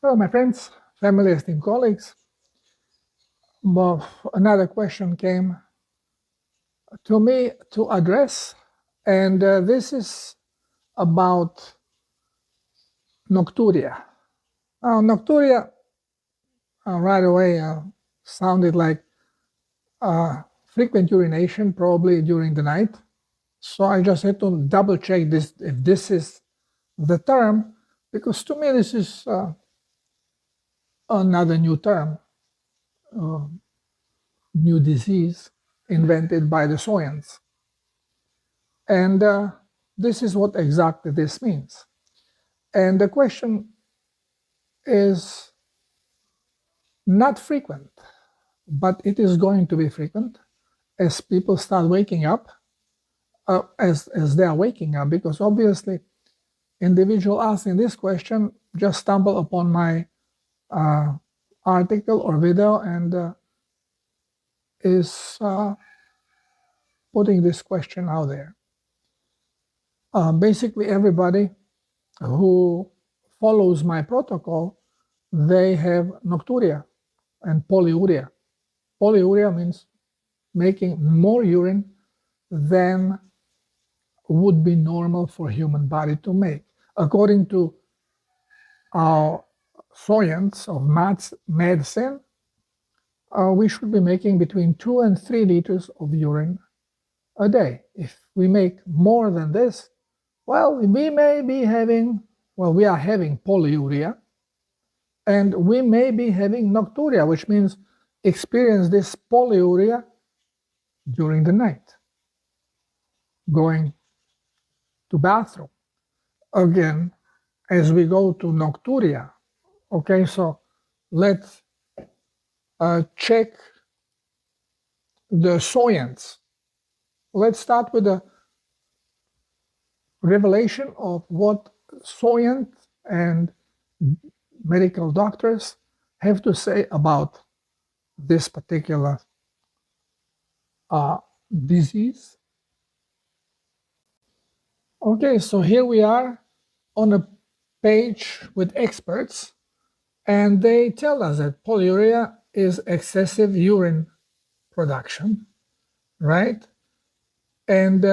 Hello, my friends, family, esteemed colleagues. Well, another question came to me to address, and this is about Nocturia. Nocturia right away sounded like frequent urination, probably during the night. So I just had to double check this if this is the term, because to me this is another new term, new disease invented by the Soyans. And this is what exactly this means. And the question is not frequent, but it is going to be frequent as people start waking up, as they are waking up, because obviously individual asking this question just stumble upon my article or video and is putting this question out there. Basically, everybody who follows my protocol, they have nocturia and polyuria. Polyuria means making more urine than would be normal for human body to make. According to our science of medicine, we should be making between 2 and 3 liters of urine a day. If we make more than this, well, we may be having, well, we are having polyuria, and we may be having nocturia, which means experience this polyuria during the night, going to bathroom. Again, as we go to nocturia, okay, so let's check the science. Let's start with the revelation of what science and medical doctors have to say about this particular disease. Okay, so here we are on a page with experts, and they tell us that polyuria is excessive urine production, right? And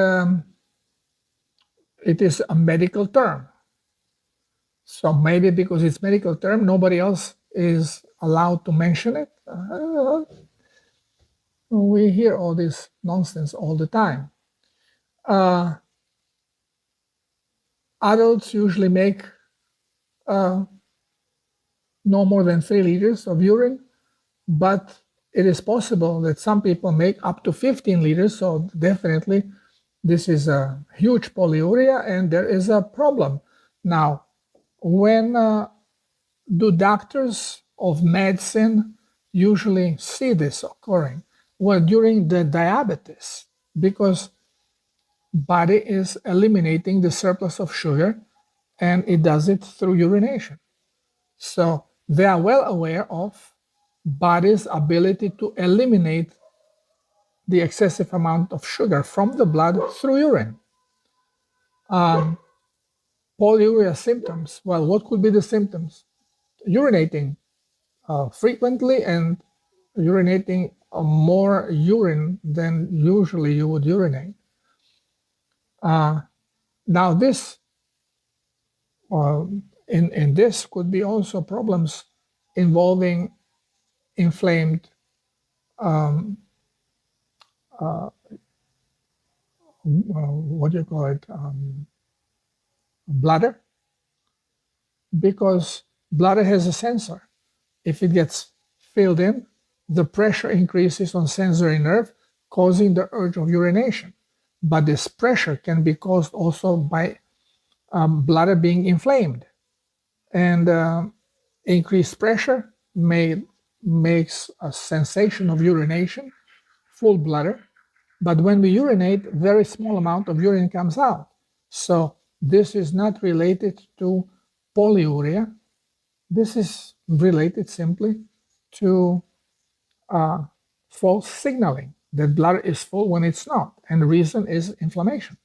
it is a medical term. So maybe because it's medical term, nobody else is allowed to mention it. We hear all this nonsense all the time. Adults usually make no more than 3 liters of urine, but it is possible that some people make up to 15 liters, so definitely this is a huge polyuria and there is a problem. Now, when do doctors of medicine usually see this occurring? Well, during the diabetes, because body is eliminating the surplus of sugar and it does it through urination. So they are well aware of body's ability to eliminate the excessive amount of sugar from the blood through urine. Polyuria symptoms, well, what could be the symptoms? Urinating frequently and urinating more urine than usually you would urinate. Now this, in this could be also problems involving inflamed what do you call it, bladder, because bladder has a sensor. If it gets filled in, the pressure increases on sensory nerve, causing the urge of urination. But this pressure can be caused also by bladder being inflamed, and increased pressure makes a sensation of urination, full bladder, but when we urinate, very small amount of urine comes out. So this is not related to polyuria. This is related simply to false signaling, that bladder is full when it's not, and the reason is inflammation.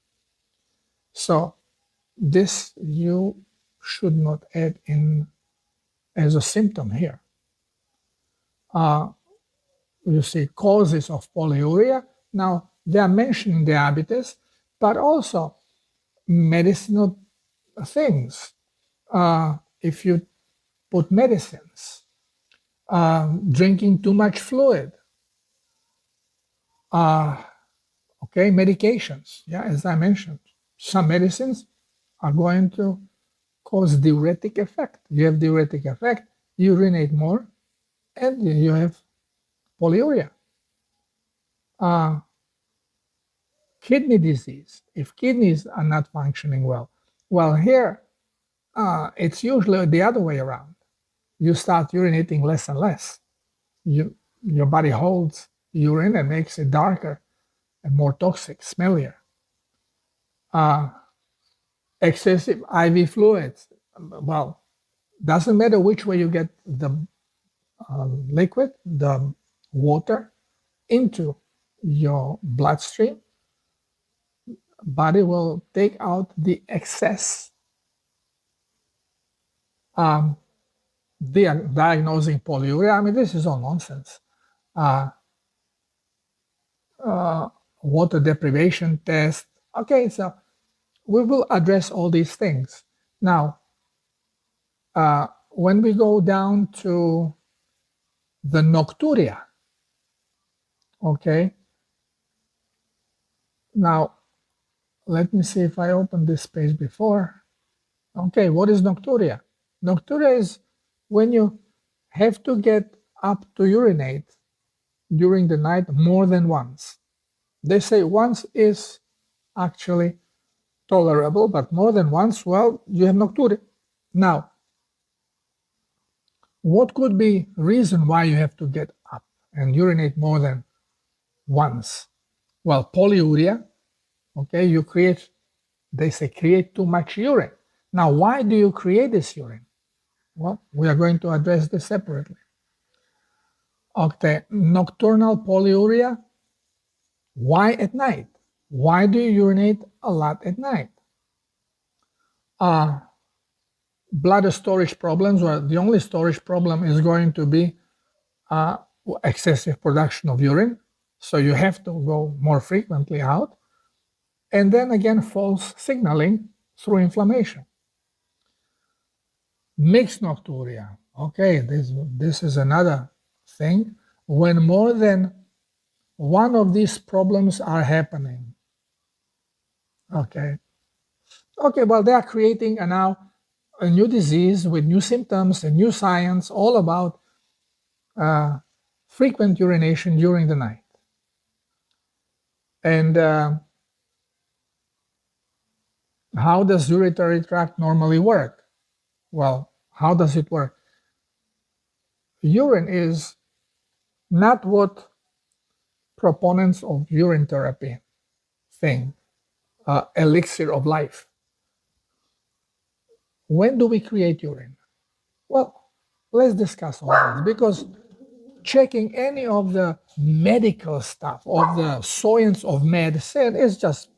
So this you should not add in as a symptom here. You see causes of polyuria. Now, they are mentioning diabetes, but also medicinal things. If you put medicines, drinking too much fluid, okay, medications, yeah, as I mentioned. Some medicines are going to cause diuretic effect. You have diuretic effect, you urinate more, and you have polyuria. Kidney disease, if kidneys are not functioning well, here it's usually the other way around. You start urinating less and less. Your body holds urine and makes it darker and more toxic, smellier. Excessive IV fluids, well, doesn't matter which way you get the liquid, the water, into your bloodstream, body will take out the excess. Diagnosing polyuria, I mean, this is all nonsense. Water deprivation test. Okay, so we will address all these things. Now, when we go down to the nocturia, okay, now let me see if I opened this page before. Okay, what is nocturia? Nocturia is when you have to get up to urinate during the night more than once. They say once is actually tolerable, but more than once, well, you have nocturia. Now, what could be reason why you have to get up and urinate more than once? Well, polyuria, okay, you create, they say create too much urine. Now, why do you create this urine? Well, we are going to address this separately. Okay, nocturnal polyuria, why at night? Why do you urinate a lot at night? Bladder storage problems, well, the only storage problem is going to be excessive production of urine, so you have to go more frequently out. And then again, false signaling through inflammation. Mixed nocturia, okay, this is another thing. When more than one of these problems are happening, okay, well, they are creating now a new disease with new symptoms and new science all about frequent urination during the night. And how does urinary tract normally work? Well, how does it work? Urine is not what proponents of urine therapy think, elixir of life. When do we create urine? Well, let's discuss all this, because checking any of the medical stuff, of the science of medicine, is just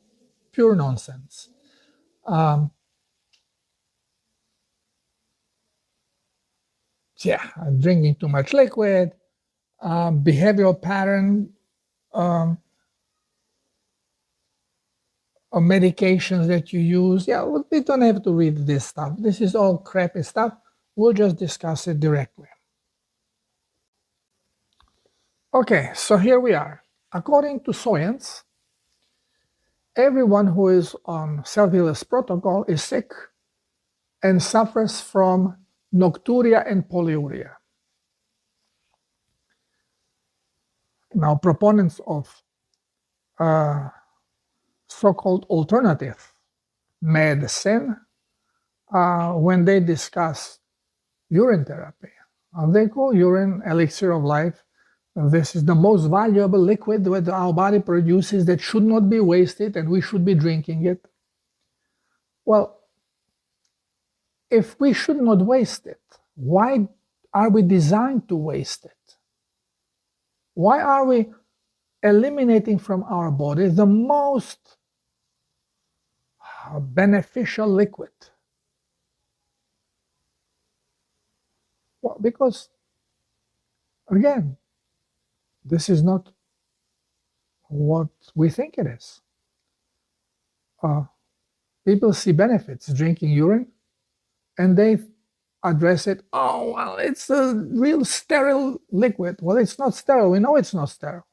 pure nonsense. Drinking too much liquid, behavioral pattern, or medications that you use. We don't have to read this stuff. This is all crappy stuff. We'll just discuss it directly. Okay, so here we are. According to science, everyone who is on self-healers protocol is sick and suffers from nocturia and polyuria. Now, proponents of so-called alternative medicine, when they discuss urine therapy, they call urine elixir of life. This is the most valuable liquid that our body produces that should not be wasted, and we should be drinking it. Well, if we should not waste it, why are we designed to waste it? Why are we eliminating from our body the most beneficial liquid? Well, because, again, this is not what we think it is. Uh, People see benefits drinking urine, and they address it, oh, well, it's a real sterile liquid. Well, it's not sterile. We know it's not sterile.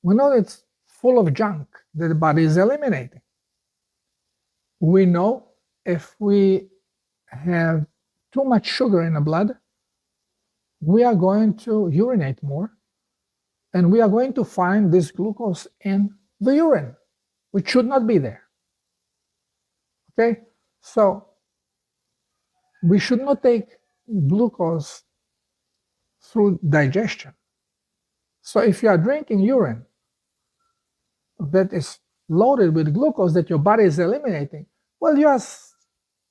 We know it's full of junk that the body is eliminating. We know if we have too much sugar in the blood, we are going to urinate more, and we are going to find this glucose in the urine, which should not be there. Okay? So we should not take glucose through digestion. So if you are drinking urine that is loaded with glucose that your body is eliminating, well, you are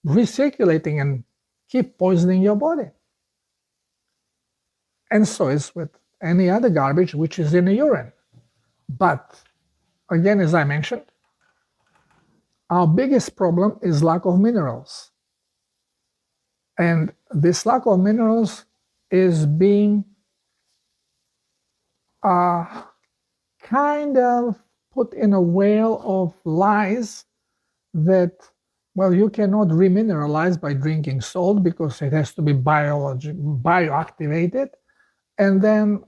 recirculating and keep poisoning your body. And so is with any other garbage which is in the urine. But again, as I mentioned, our biggest problem is lack of minerals. And this lack of minerals is being kind of put in a whale of lies that, well, you cannot remineralize by drinking salt because it has to be bioactivated. And then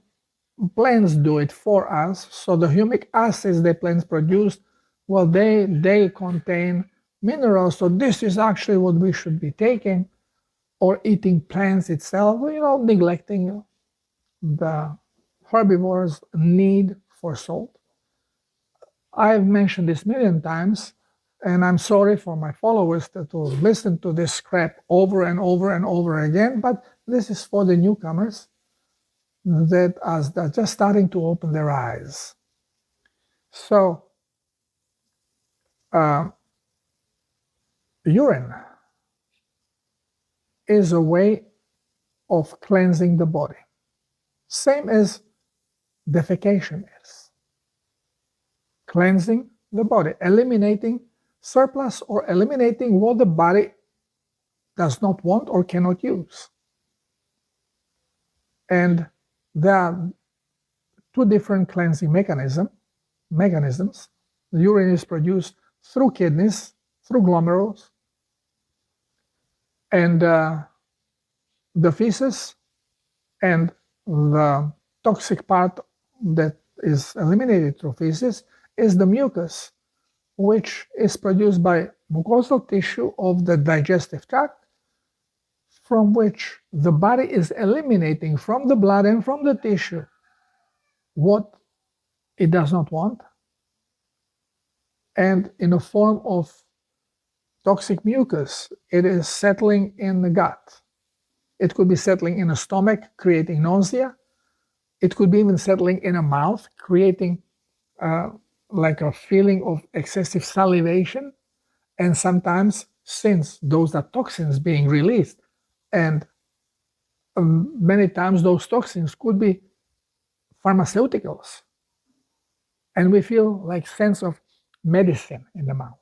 plants do it for us. So the humic acids that plants produce, well, they contain minerals. So this is actually what we should be taking, or eating plants itself, neglecting the herbivores' need for salt. I've mentioned this a million times, and I'm sorry for my followers to listen to this crap over and over and over again, but this is for the newcomers that are just starting to open their eyes. So, urine is a way of cleansing the body, same as defecation is. Cleansing the body, eliminating surplus or eliminating what the body does not want or cannot use. And there are two different cleansing mechanisms. The urine is produced through kidneys, through glomerulus, and the feces and the toxic part that is eliminated through feces is the mucus, which is produced by mucosal tissue of the digestive tract, from which the body is eliminating from the blood and from the tissue what it does not want, and in a form of toxic mucus, it is settling in the gut. It could be settling in the stomach, creating nausea. It could be even settling in a mouth, creating like a feeling of excessive salivation. And sometimes, since those are toxins being released, and many times those toxins could be pharmaceuticals, and we feel like sense of medicine in the mouth,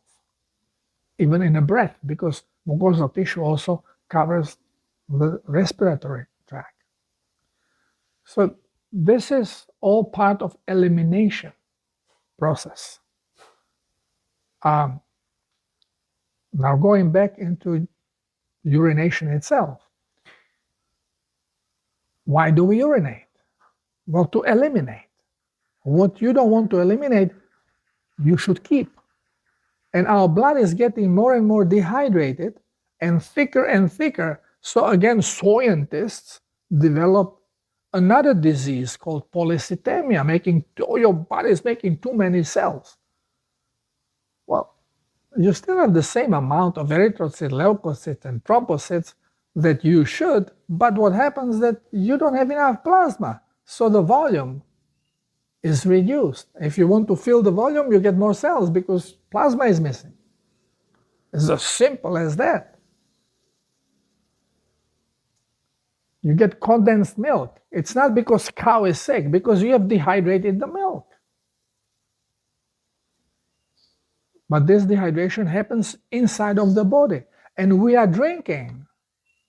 even in the breath, because mucosal tissue also covers the respiratory tract. So this is all part of elimination process. Now going back into urination itself. Why do we urinate? Well, to eliminate. What you don't want to eliminate, you should keep. And our blood is getting more and more dehydrated and thicker. So again, scientists develop another disease called polycythemia, your body is making too many cells. Well, you still have the same amount of erythrocytes, leukocytes, and thrombocytes that you should, but what happens is that you don't have enough plasma, so the volume is reduced. If you want to fill the volume, you get more cells because plasma is missing. It's as simple as that. You get condensed milk. It's not because cow is sick, because you have dehydrated the milk. But this dehydration happens inside of the body, and we are drinking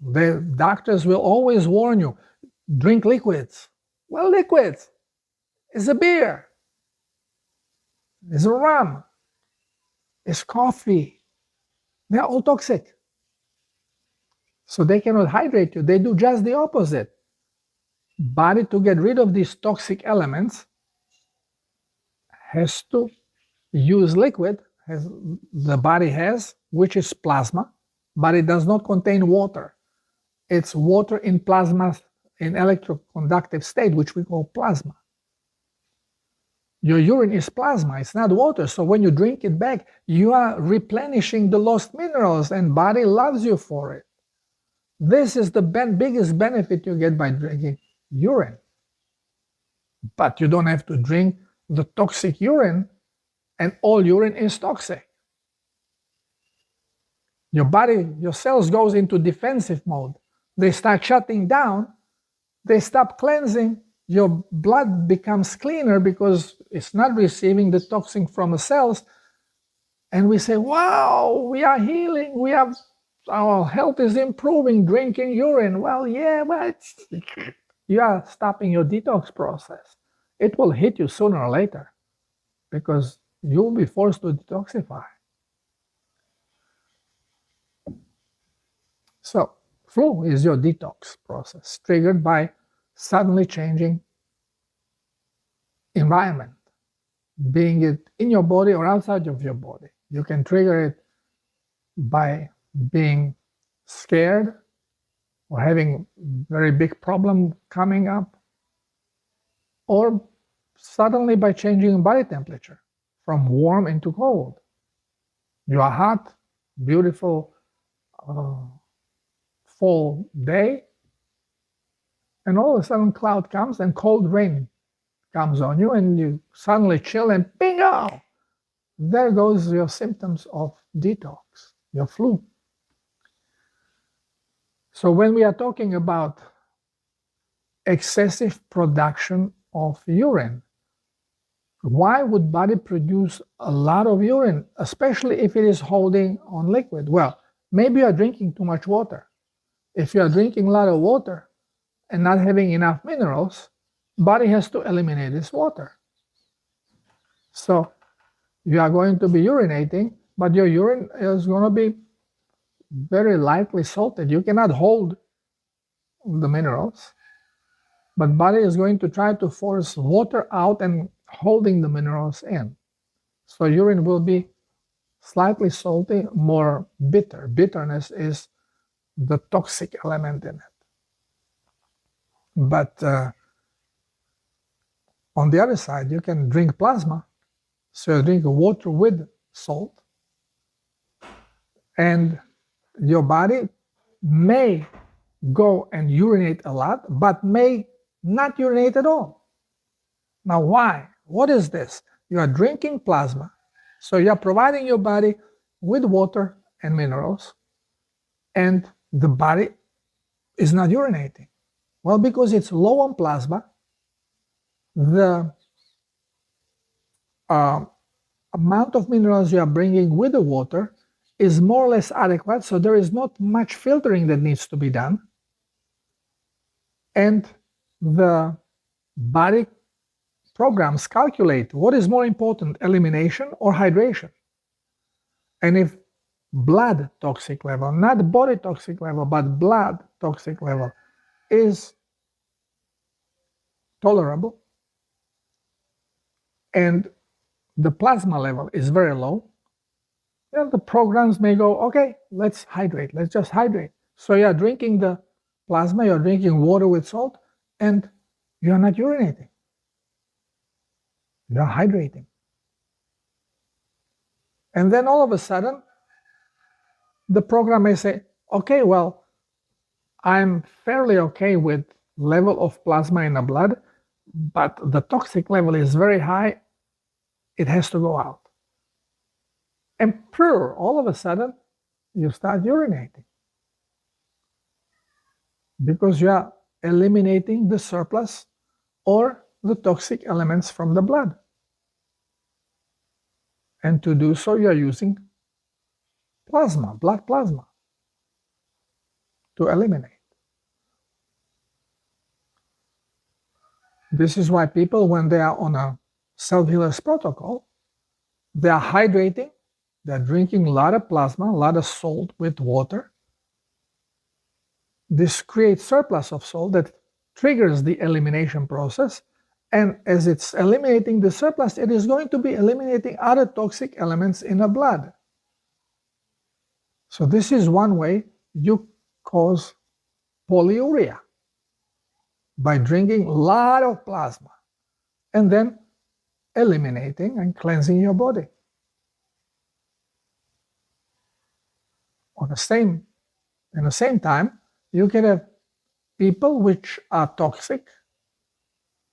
The doctors will always warn you, drink liquids. Well, liquids is a beer, is a rum, is coffee. They're all toxic. So they cannot hydrate you. They do just the opposite. Body, to get rid of these toxic elements, has to use liquid, the body has, which is plasma, but it does not contain water. It's water in plasma, in electroconductive state, which we call plasma. Your urine is plasma, it's not water, so when you drink it back, you are replenishing the lost minerals, and body loves you for it. This is the biggest benefit you get by drinking urine. But you don't have to drink the toxic urine, and all urine is toxic. Your body, your cells goes into defensive mode. They start shutting down, they stop cleansing, your blood becomes cleaner because it's not receiving the toxin from the cells, and we say, wow, we are healing, our health is improving drinking urine. Well, yeah, but you are stopping your detox process. It will hit you sooner or later because you will be forced to detoxify. So, flu is your detox process triggered by suddenly changing environment, being it in your body or outside of your body. You can trigger it by being scared or having very big problem coming up, or suddenly by changing body temperature from warm into cold. You are hot, beautiful fall day, and all of a sudden cloud comes and cold rain comes on you, and you suddenly chill, and bingo, there goes your symptoms of detox, your flu. So when we are talking about excessive production of urine, why would body produce a lot of urine, especially if it is holding on liquid? Well, maybe you are drinking too much water. If you are drinking a lot of water and not having enough minerals, body has to eliminate this water. So you are going to be urinating, but your urine is going to be very lightly salted. You cannot hold the minerals, but body is going to try to force water out and holding the minerals in. So urine will be slightly salty, more bitter. Bitterness is the toxic element in it. But on the other side, you can drink plasma. So you drink water with salt, and your body may go and urinate a lot, but may not urinate at all. Now, why? What is this? You are drinking plasma, so you are providing your body with water and minerals, and the body is not urinating. Well, because it's low on plasma, the amount of minerals you are bringing with the water is more or less adequate, so there is not much filtering that needs to be done, and the body programs calculate what is more important, elimination or hydration. And if blood toxic level, not body toxic level, but blood toxic level is tolerable, and the plasma level is very low, then the programs may go, okay, let's hydrate, let's just hydrate. So you're drinking the plasma, you're drinking water with salt, and you're not urinating. You're hydrating. And then all of a sudden, the program may say, okay, well, I'm fairly okay with level of plasma in the blood, but the toxic level is very high, it has to go out. And all of a sudden, you start urinating. Because you are eliminating the surplus or the toxic elements from the blood. And to do so, you are using plasma, blood plasma, to eliminate. This is why people, when they are on a self-healers protocol, they are hydrating, they're drinking a lot of plasma, a lot of salt with water. This creates surplus of salt that triggers the elimination process, and as it's eliminating the surplus, it is going to be eliminating other toxic elements in the blood. So this is one way you cause polyuria, by drinking a lot of plasma and then eliminating and cleansing your body. In the same time, you can have people which are toxic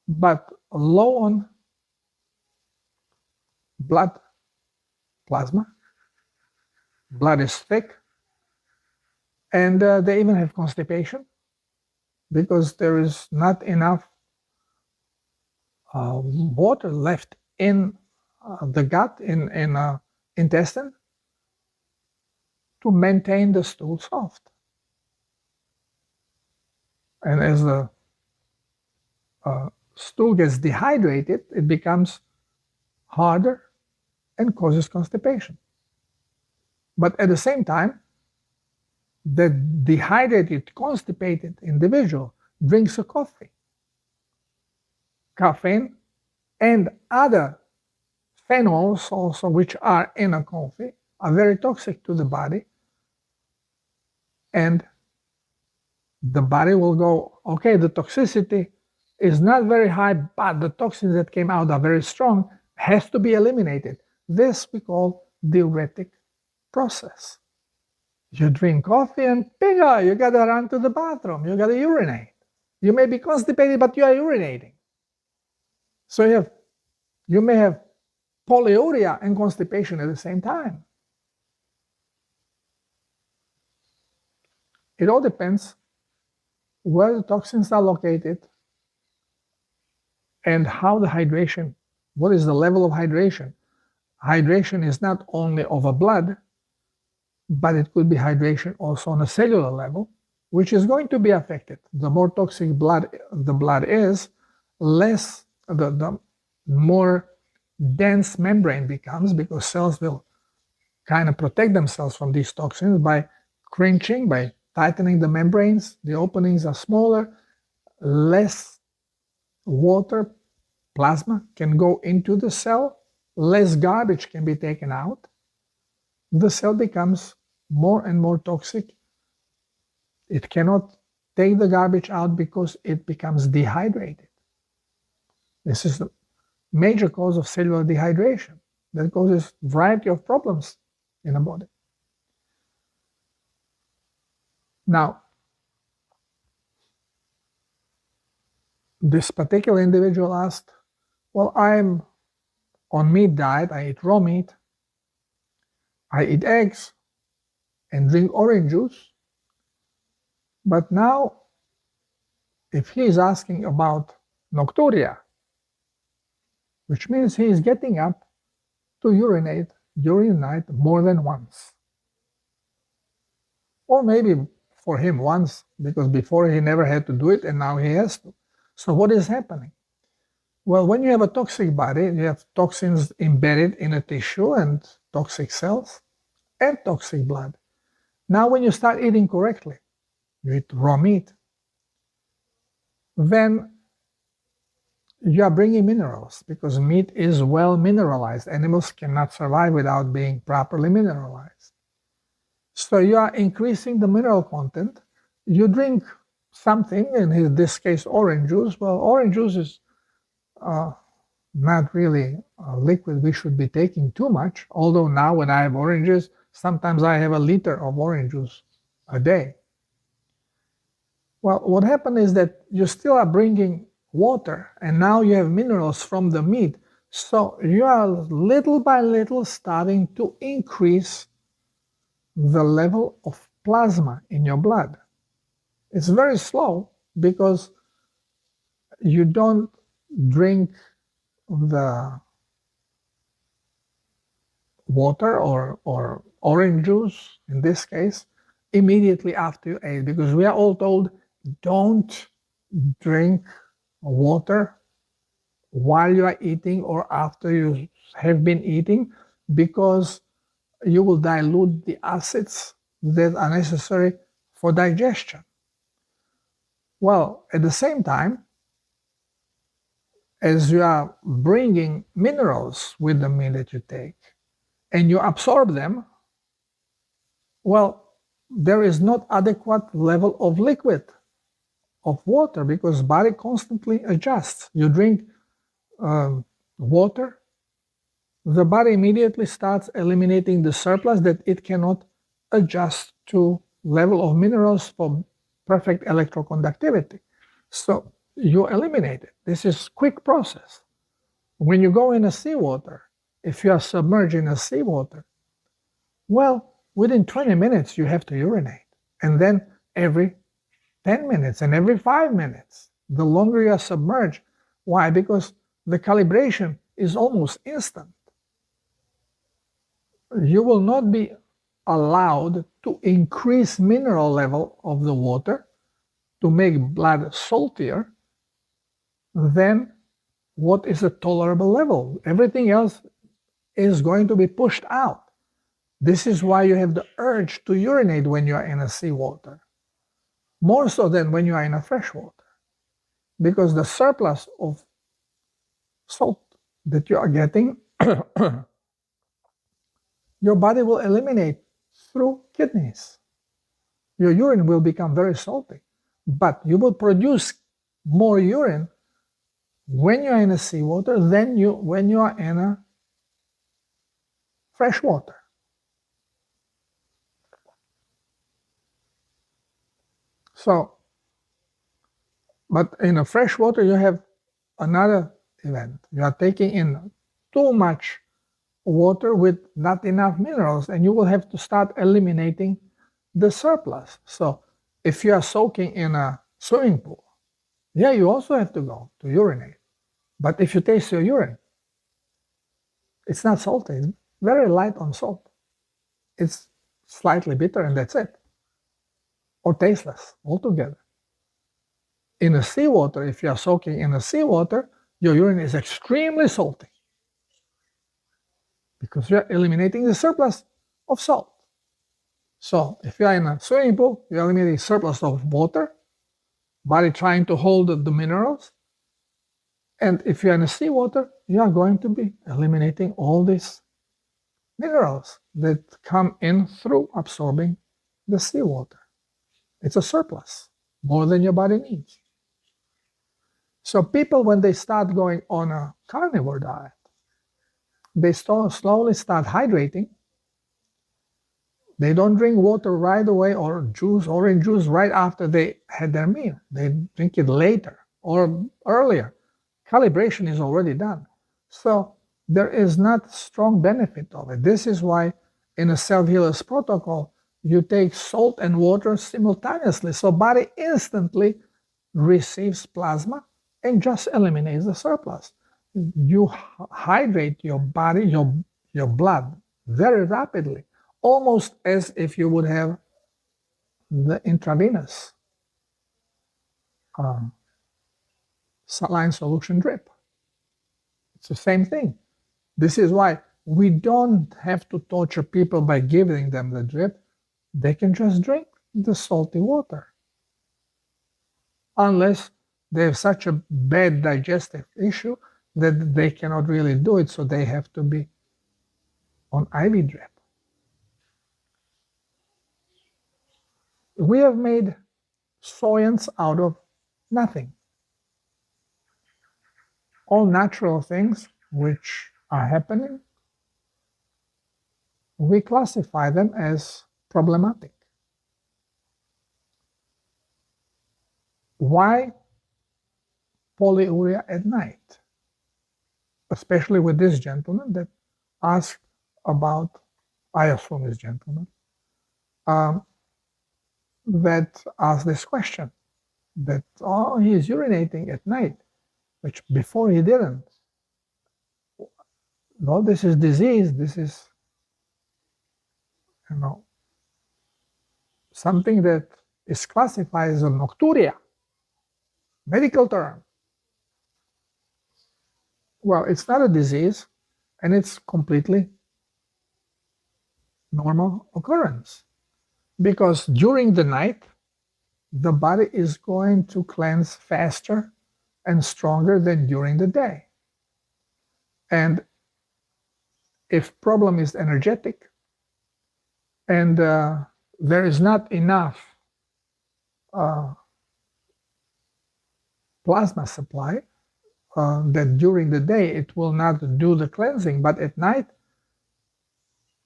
but low on blood plasma. Blood is thick, and they even have constipation because there is not enough water left in the gut, in intestine, to maintain the stool soft. And as the stool gets dehydrated, it becomes harder and causes constipation. But at the same time, the dehydrated, constipated individual drinks a coffee. Caffeine and other phenols also, which are in a coffee, are very toxic to the body. And the body will go, okay, the toxicity is not very high, but the toxins that came out are very strong, has to be eliminated. This we call diuretic process. You drink coffee and bingo, you gotta run to the bathroom, you gotta urinate. You may be constipated, but you are urinating. So you may have polyuria and constipation at the same time. It all depends where the toxins are located and how the hydration, what is the level of hydration. Hydration is not only of a blood, but it could be hydration also on a cellular level, which is going to be affected. The more toxic the blood is, the more dense membrane becomes, because cells will kind of protect themselves from these toxins by cringing, by tightening the membranes. The openings are smaller, less water, plasma can go into the cell, less garbage can be taken out. The cell becomes more and more toxic. It cannot take the garbage out because it becomes dehydrated. This is the major cause of cellular dehydration that causes a variety of problems in the body. Now, this particular individual asked, well, I'm on meat diet, I eat raw meat, I eat eggs and drink orange juice, but now if he is asking about nocturia, which means he is getting up to urinate during the night more than once. Or maybe for him once, because before he never had to do it and now he has to. So what is happening? Well, when you have a toxic body, you have toxins embedded in a tissue and toxic cells and toxic blood. Now when you start eating correctly, you eat raw meat, then you are bringing minerals, because meat is well mineralized. Animals cannot survive without being properly mineralized. So you are increasing the mineral content. You drink something, in this case orange juice. Well, orange juice is not really a liquid we should be taking too much, although now when I have oranges, sometimes I have a liter of orange juice a day. Well, what happened is that you still are bringing water, and now you have minerals from the meat. So you are little by little starting to increase the level of plasma in your blood. It's very slow because you don't drink the water or orange juice in this case immediately after you ate, because we are all told don't drink water while you are eating or after you have been eating, because you will dilute the acids that are necessary for digestion. Well, at the same time, as you are bringing minerals with the meal that you take and you absorb them, well, there is not adequate level of liquid, of water, because body constantly adjusts. You drink water, the body immediately starts eliminating the surplus that it cannot adjust to level of minerals for perfect electroconductivity. So you eliminate it. This is quick process. When you go in a seawater, if you are submerged in a seawater, well, within 20 minutes you have to urinate. And then every 10 minutes and every 5 minutes, the longer you are submerged. Why? Because the calibration is almost instant. You will not be allowed to increase mineral level of the water to make blood saltier than what is a tolerable level. Everything else is going to be pushed out. This is why you have the urge to urinate when you are in a seawater, more so than when you are in a freshwater, because the surplus of salt that you are getting, your body will eliminate through kidneys. Your urine will become very salty, but you will produce more urine when you are in a seawater than when you are in a freshwater. So, but in a freshwater you have another event. You are taking in too much water with not enough minerals, and you will have to start eliminating the surplus. So if you are soaking in a swimming pool, yeah, you also have to go to urinate. But if you taste your urine, it's not salty. It's very light on salt. It's slightly bitter, and that's it. Or tasteless altogether. In a seawater, if you are soaking in a seawater, your urine is extremely salty, because you are eliminating the surplus of salt. So if you are in a swimming pool, you are eliminating surplus of water, body trying to hold the minerals. And if you are in a seawater, you are going to be eliminating all these minerals that come in through absorbing the seawater. It's a surplus, more than your body needs. So people, when they start going on a carnivore diet, they slowly start hydrating. They don't drink water right away, or juice, orange juice, right after they had their meal. They drink it later or earlier. Calibration is already done. So there is not strong benefit of it. This is why in a self-healers protocol, you take salt and water simultaneously. So body instantly receives plasma and just eliminates the surplus. You hydrate your body, your blood, very rapidly, almost as if you would have the intravenous saline solution drip. It's the same thing. This is why we don't have to torture people by giving them the drip. They can just drink the salty water, unless they have such a bad digestive issue that they cannot really do it, so they have to be on IV drip. We have made science out of nothing. All natural things which are happening, we classify them as problematic. Why polyuria at night? Especially with this gentleman that asked about, I assume this gentleman, that asked this question, that, oh, he is urinating at night, which before he didn't. No, this is disease, this is, something that is classified as a nocturia, medical term. Well, it's not a disease, and it's completely normal occurrence. Because during the night, the body is going to cleanse faster and stronger than during the day. And if problem is energetic and there is not enough plasma supply, that during the day it will not do the cleansing, but at night,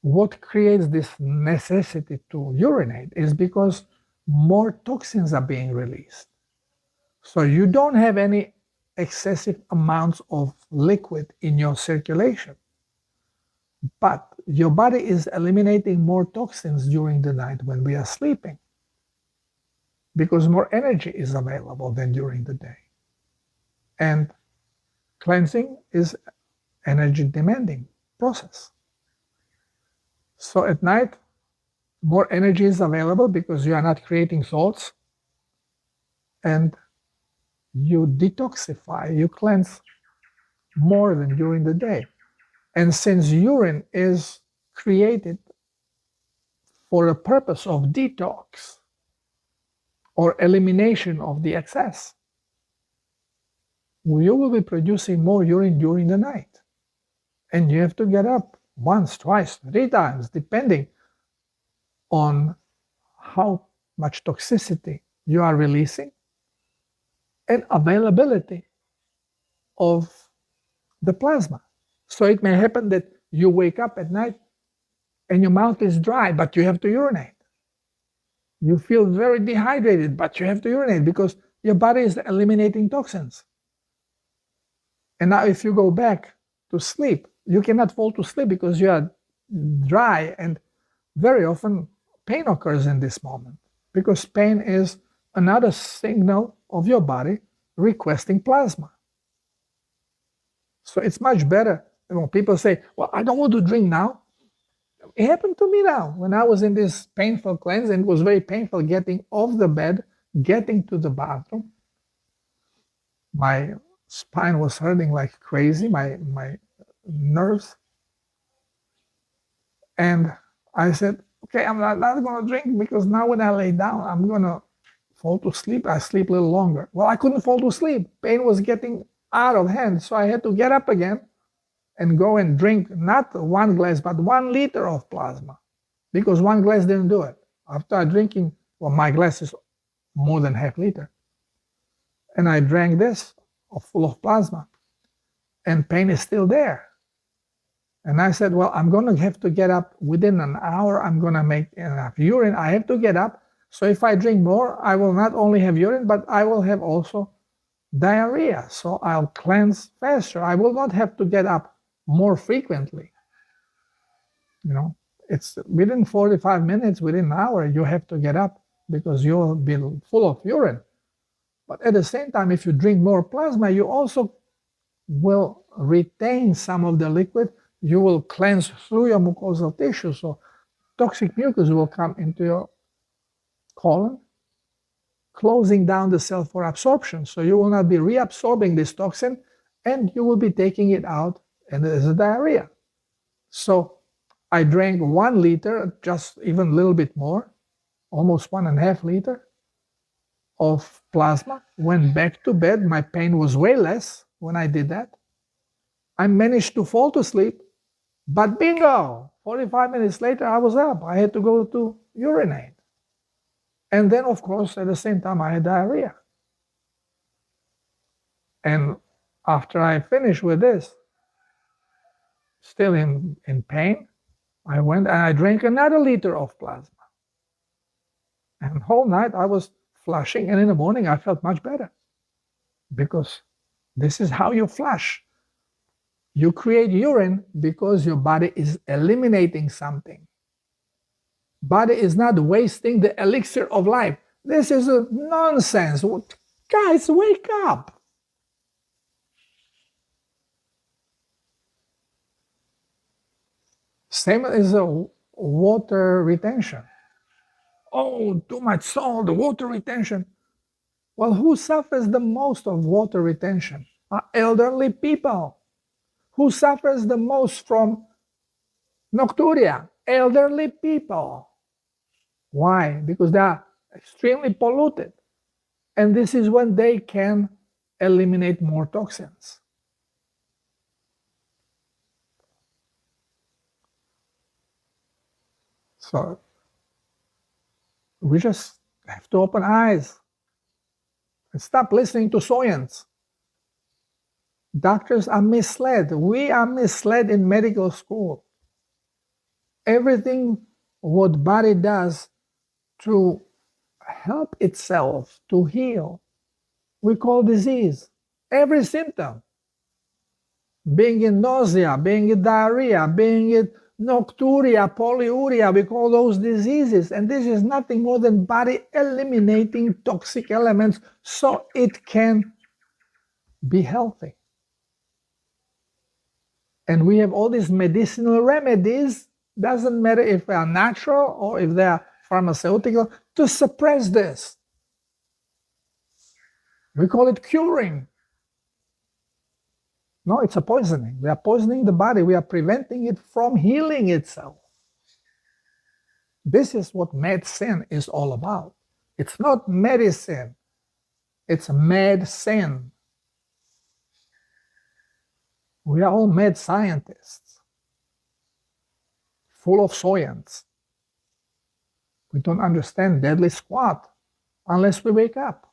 what creates this necessity to urinate is because more toxins are being released. So you don't have any excessive amounts of liquid in your circulation, but your body is eliminating more toxins during the night when we are sleeping, because more energy is available than during the day. And cleansing is energy demanding process. So at night, more energy is available because you are not creating salts, and you detoxify, you cleanse more than during the day. And since urine is created for a purpose of detox or elimination of the excess, you will be producing more urine during the night. And you have to get up once, twice, 3 times, depending on how much toxicity you are releasing and availability of the plasma. So it may happen that you wake up at night and your mouth is dry, but you have to urinate. You feel very dehydrated, but you have to urinate because your body is eliminating toxins. And now if you go back to sleep, you cannot fall to sleep because you are dry, and very often pain occurs in this moment, because pain is another signal of your body requesting plasma. So it's much better when people say, well, I don't want to drink now. It happened to me now when I was in this painful cleanse, and it was very painful getting off the bed, getting to the bathroom. My spine was hurting like crazy, my nerves. And I said, okay, I'm not going to drink, because now when I lay down, I'm going to fall to sleep. I sleep a little longer. Well, I couldn't fall to sleep. Pain was getting out of hand. So I had to get up again and go and drink not 1 glass, but 1 liter of plasma, because 1 glass didn't do it. After drinking, well, my glass is more than ½ liter. And I drank this full of plasma, and pain is still there. And I said, well, I'm going to have to get up within an hour. I'm going to make enough urine. I have to get up. So if I drink more, I will not only have urine, but I will have also diarrhea. So I'll cleanse faster. I will not have to get up more frequently. You know, it's within 45 minutes, within an hour, you have to get up because you'll be full of urine. But at the same time, if you drink more plasma, you also will retain some of the liquid. You will cleanse through your mucosal tissue, so toxic mucus will come into your colon, closing down the cell for absorption. So you will not be reabsorbing this toxin, and you will be taking it out, and it is a diarrhea. So I drank 1 liter, just even a little bit more, almost 1½ liter of plasma. Went back to bed. My pain was way less when I did that. I managed to fall to sleep. But bingo, 45 minutes later, I was up. I had to go to urinate. And then, of course, at the same time, I had diarrhea. And after I finished with this, still in pain, I went and I drank another liter of plasma. And the whole night I was flushing, and in the morning I felt much better. Because this is how you flush. You create urine because your body is eliminating something. Body is not wasting the elixir of life. This is a nonsense. Guys, wake up. Same as a water retention. Oh, too much salt, water retention. Well, who suffers the most of water retention? Are elderly people. Who suffers the most from nocturia? Elderly people. Why? Because they are extremely polluted. And this is when they can eliminate more toxins. So we just have to open eyes and stop listening to science. Doctors are misled. We are misled in medical school. Everything what body does to help itself to heal, we call disease. Every symptom, being it nausea, being it diarrhea, being it nocturia, polyuria, we call those diseases. And this is nothing more than body eliminating toxic elements so it can be healthy. And we have all these medicinal remedies, doesn't matter if they are natural or if they are pharmaceutical, to suppress this. We call it curing. No, it's a poisoning. We are poisoning the body. We are preventing it from healing itself. This is what medicine is all about. It's not medicine. It's medicine. We are all mad scientists, full of science. We don't understand deadly squat unless we wake up.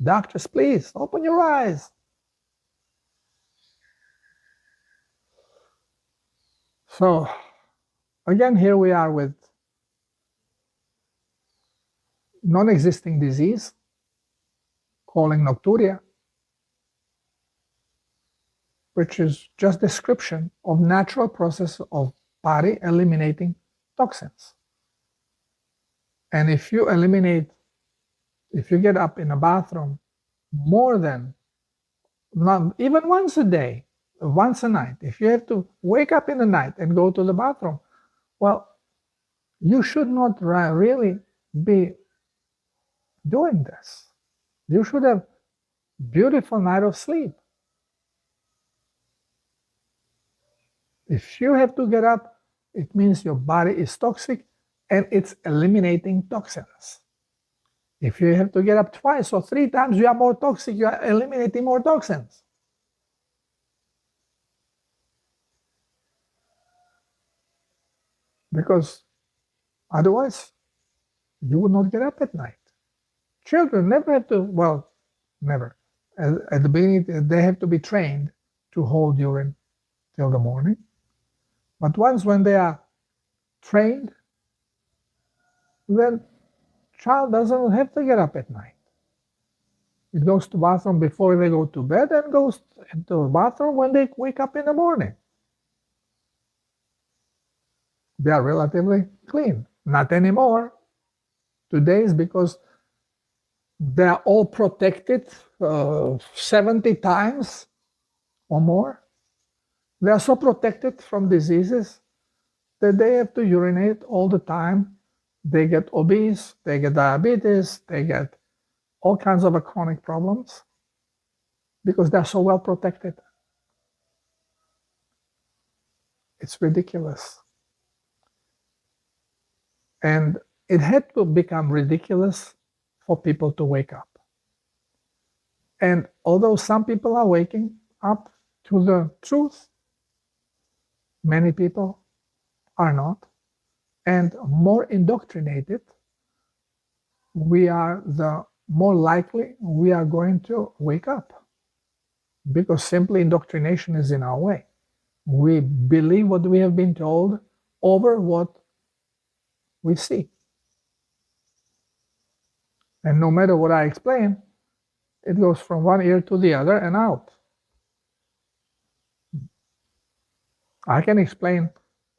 Doctors, please, open your eyes. So, again, here we are with non-existing disease, calling nocturia, which is just description of natural process of body eliminating toxins. And if you get up in a bathroom more than, not even once a day, once a night, if you have to wake up in the night and go to the bathroom, well, you should not really be doing this. You should have beautiful night of sleep. If you have to get up, it means your body is toxic and it's eliminating toxins. If you have to get up twice or 3 times, you are more toxic, you are eliminating more toxins. Because otherwise, you would not get up at night. Children never have to, well, never. At the beginning, they have to be trained to hold urine till the morning. But once when they are trained, then child doesn't have to get up at night. It goes to the bathroom before they go to bed and goes into the bathroom when they wake up in the morning. They are relatively clean. Not anymore. Today is because they are all protected 70 times or more. They are so protected from diseases that they have to urinate all the time. They get obese, they get diabetes, they get all kinds of chronic problems because they're so well protected. It's ridiculous. And it had to become ridiculous for people to wake up. And although some people are waking up to the truth, many people are not. And more indoctrinated, we are the more likely we are going to wake up. Because simply indoctrination is in our way. We believe what we have been told over what we see. And no matter what I explain, it goes from one ear to the other and out. I can explain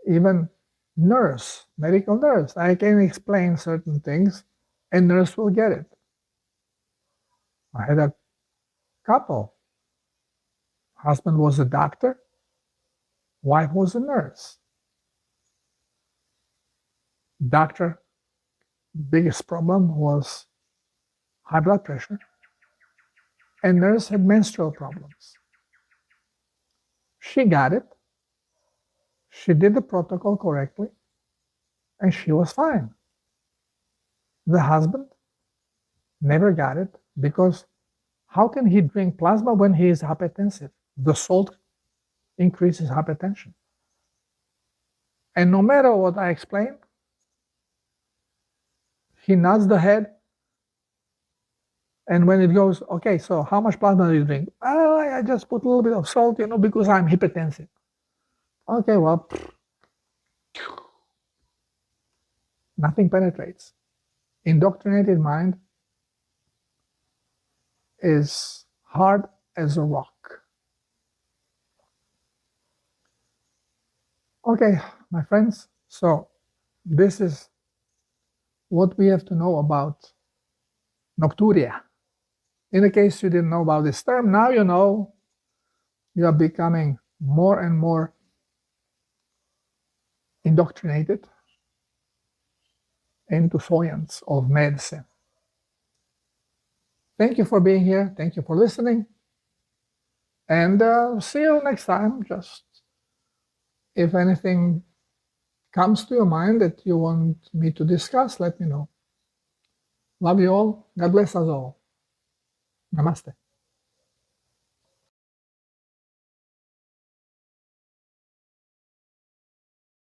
even medical nurse. I can explain certain things and nurse will get it. I had a couple. Husband was a doctor, wife was a nurse. Doctor biggest problem was high blood pressure, and nurse had menstrual problems. She got it. She did the protocol correctly, and she was fine. The husband never got it because how can he drink plasma when he is hypertensive? The salt increases hypertension. And no matter what I explain, he nods the head. And when it goes, okay, so how much plasma do you drink? I just put a little bit of salt, because I'm hypertensive. Okay, well, nothing penetrates. Indoctrinated mind is hard as a rock. Okay, my friends, so this is what we have to know about Nocturia. In case you didn't know about this term, now you know. You are becoming more and more indoctrinated into science of medicine. Thank you for being here. Thank you for listening. And see you next time. Just if anything comes to your mind that you want me to discuss, let me know. Love you all. God bless us all. Namaste.